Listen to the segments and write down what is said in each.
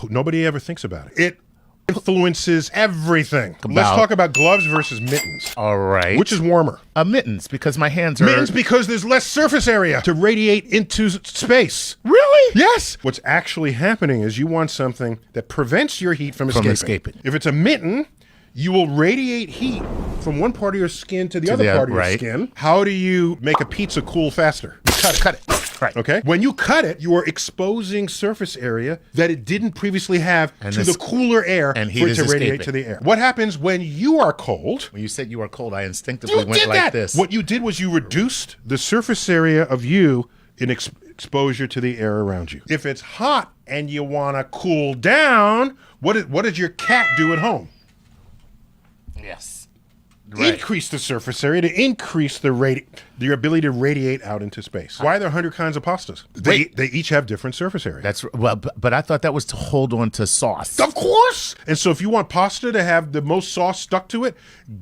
Nobody ever thinks about it. It influences everything. Let's talk about gloves versus mittens. All right. Which is warmer? Mittens, because my hands are... Mittens because there's less surface area to radiate into space. Really? Yes. What's actually happening is you want something that prevents your heat from escaping. If it's a mitten, you will radiate heat from one part of your skin to the other part of your skin. How do you make a pizza cool faster? Cut it. Right. Okay. When you cut it, you are exposing surface area that it didn't previously have to the cooler air and for it to radiate to the air. What happens when you are cold? When you said you are cold, I instinctively went like this. What you did was you reduced the surface area of you in exposure to the air around you. If it's hot and you want to cool down, what does your cat do at home? Yes. Increase the surface area to increase your ability to radiate out into space. Why are there 100 kinds of pastas? They each have different surface area. That's well, but I thought that was to hold on to sauce. Of course. And so if you want pasta to have the most sauce stuck to it,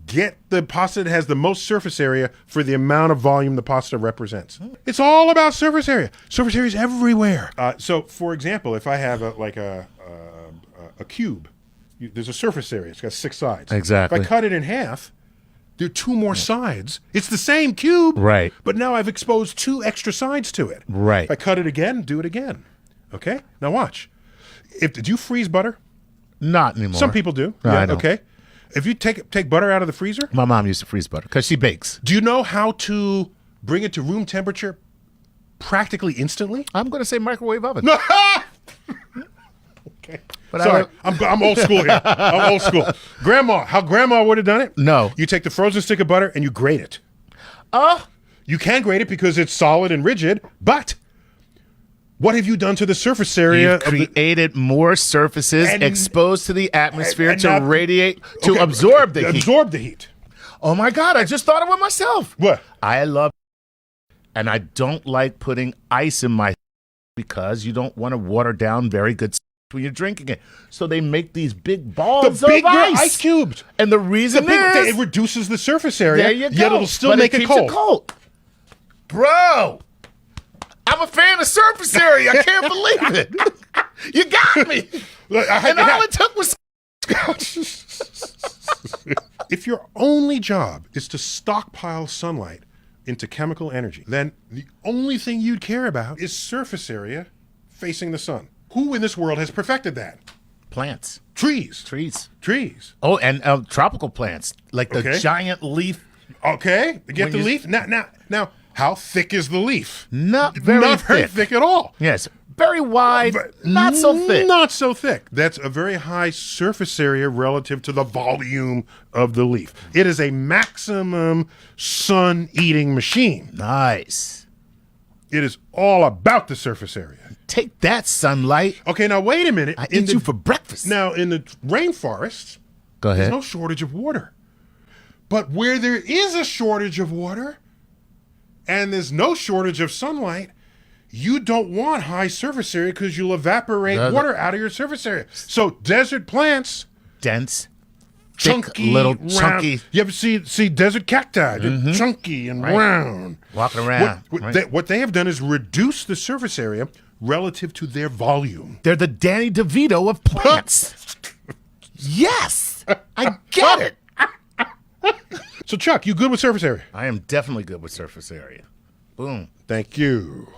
get the pasta that has the most surface area for the amount of volume the pasta represents. It's all about surface area. Surface area is everywhere. So for example, if I have a cube, there's a surface area. It's got 6 sides. Exactly. If I cut it in half, there are 2 more sides. It's the same cube, right? But now I've exposed 2 extra sides to it. Right. If I cut it again, do it again. Okay? Now watch. Did you freeze butter? Not anymore. Some people do. No, yeah, I don't. Okay. If you take butter out of the freezer, my mom used to freeze butter because she bakes. Do you know how to bring it to room temperature practically instantly? I'm going to say microwave oven. No. Okay. But sorry, I'm old school here. I'm old school. How grandma would have done it? No. You take the frozen stick of butter and you grate it. You can grate it because it's solid and rigid, but what have you done to the surface area? You've created more surfaces exposed to the atmosphere to radiate, to absorb the heat. Absorb the heat. Oh my God, I just thought of it myself. What? I love and I don't like putting ice in my because you don't want to water down very good when you're drinking it. So they make these big balls of ice cubes. And the reason is it reduces the surface area, there you go. Yet it'll still make it cold. Bro, I'm a fan of surface area. I can't believe it. You got me. And all it took was... If your only job is to stockpile sunlight into chemical energy, then the only thing you'd care about is surface area facing the sun. Who in this world has perfected that? Plants. Trees. Oh, and tropical plants, like the giant leaf. Okay, get the leaf. Now, how thick is the leaf? Not very thick at all. Yes, very wide, not so thick. Not so thick. That's a very high surface area relative to the volume of the leaf. It is a maximum sun-eating machine. Nice. It is all about the surface area. Take that, sunlight. Okay, now wait a minute. I eat you for breakfast. Now, in the rainforests, go ahead. There's no shortage of water. But where there is a shortage of water and there's no shortage of sunlight, you don't want high surface area because you'll evaporate water out of your surface area. So desert plants, dense, chunky, thick, little round. chunky. You ever see desert cacti? They're chunky and round. Walking around. What they have done is reduce the surface area relative to their volume. They're the Danny DeVito of plants. Yes, I get it. So Chuck, you good with surface area? I am definitely good with surface area. Boom. Thank you.